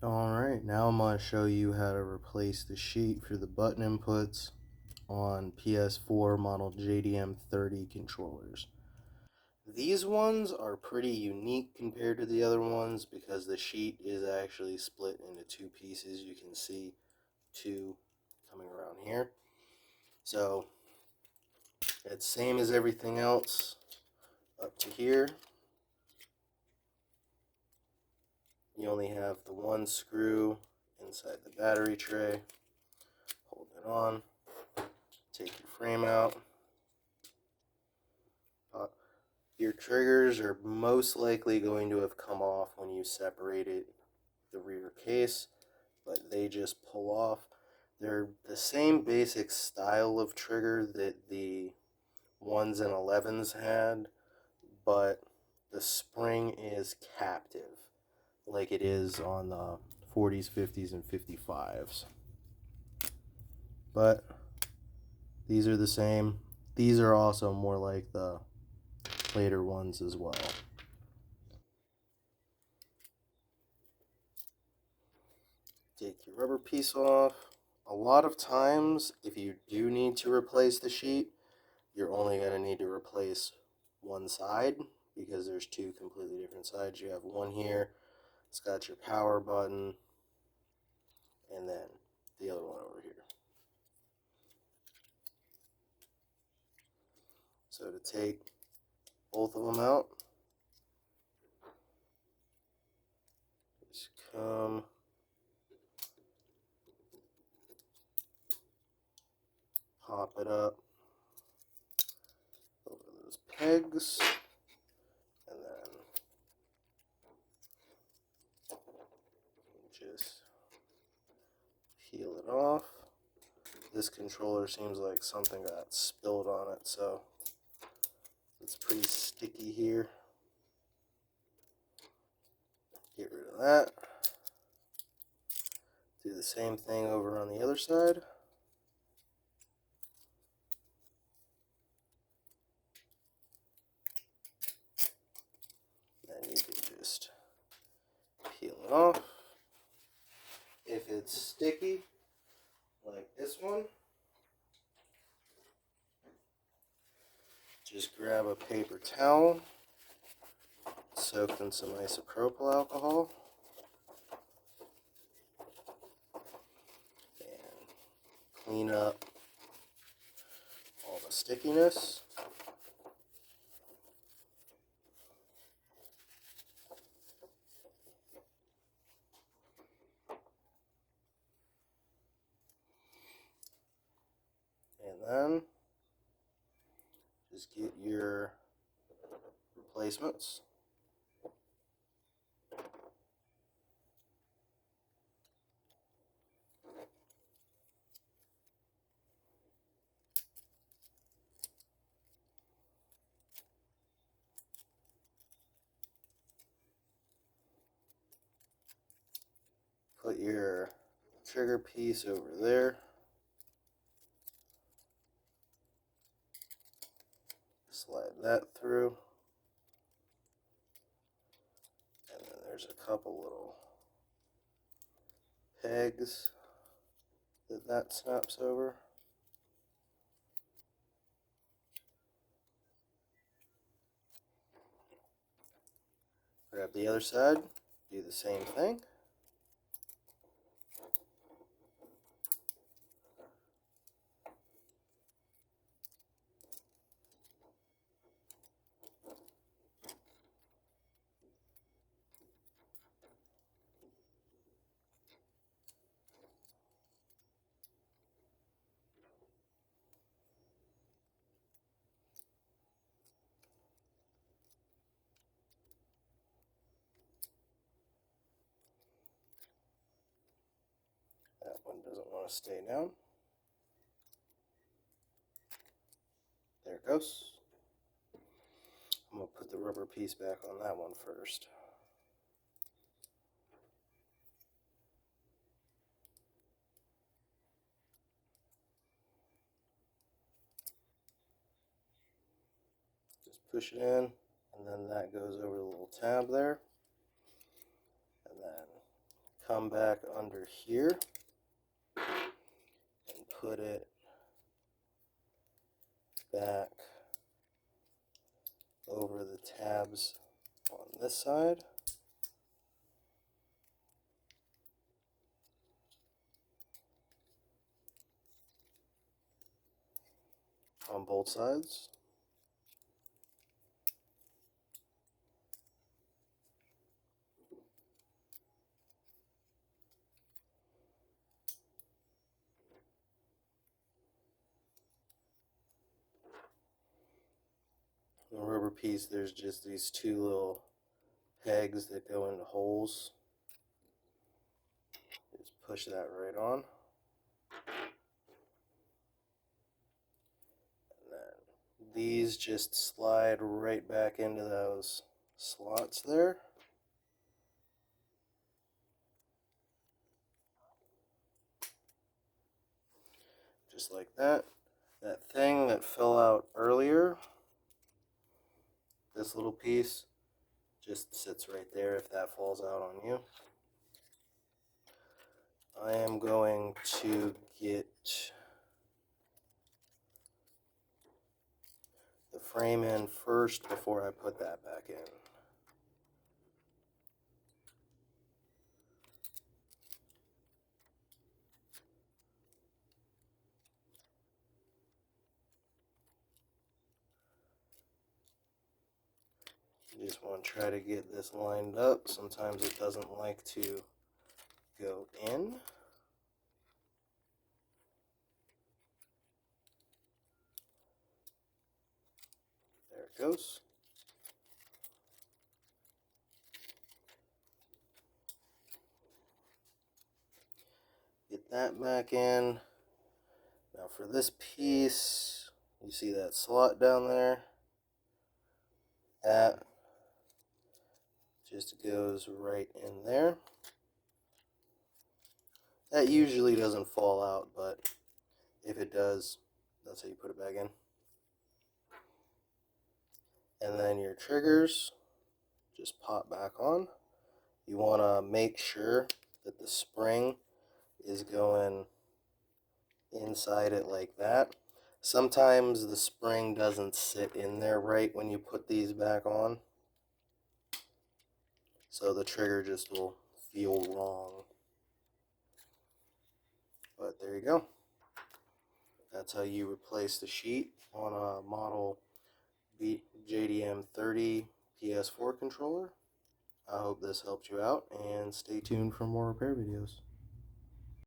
Alright, now I'm going to show you how to replace the sheet for the button inputs on PS4 model JDM-030 controllers. These ones are pretty unique compared to the other ones because the sheet is actually split into two pieces. You can see two coming around here. So it's same as everything else up to here. You only have the one screw inside the battery tray. Hold it on. Take your frame out. Your triggers are most likely going to have come off when you separated the rear case, but they just pull off. They're the same basic style of trigger that the 1s and 11s had, but the spring is captive, like it is on the 40s, 50s, and 55s. But these are the same. These are also more like the later ones as well. Take your rubber piece off. A lot of times, if you do need to replace the sheet, you're only going to need to replace one side because there's two completely different sides. You have one here, it's got your power button, and then the other one over here. So to take both of them out, just come pop it up over those pegs, and then just peel it off. This controller seems like something got spilled on it, so it's pretty sticky here. Get rid of that. Do the same thing over on the other side. Then you can just peel it off. If it's sticky, like this one, just grab a paper towel, soaked in some isopropyl alcohol, and clean up all the stickiness. And then just get your replacements. Put your trigger piece over there. Slide that through. And then there's a couple little pegs that snaps over. Grab the other side, do the same thing. That one doesn't want to stay down. There it goes. I'm going to put the rubber piece back on that one first. Just push it in, and then that goes over the little tab there. And then come back under here and put it back over the tabs on this side. On both sides. The rubber piece, there's just these two little pegs that go into holes. Just push that right on. And then these just slide right back into those slots there. Just like that. That thing that fell out earlier, this little piece, just sits right there if that falls out on you. I am going to get the frame in first before I put that back in. You just want to try to get this lined up. Sometimes it doesn't like to go in. There it goes. Get that back in. Now for this piece, you see that slot down there? That just goes right in there. That usually doesn't fall out, but if it does, that's how you put it back in. And then your triggers just pop back on. You want to make sure that the spring is going inside it like that. Sometimes the spring doesn't sit in there right when you put these back on, so the trigger just will feel wrong. But there you go. That's how you replace the sheet on a model JDM-030 PS4 controller. I hope this helped you out, and stay tuned for more repair videos.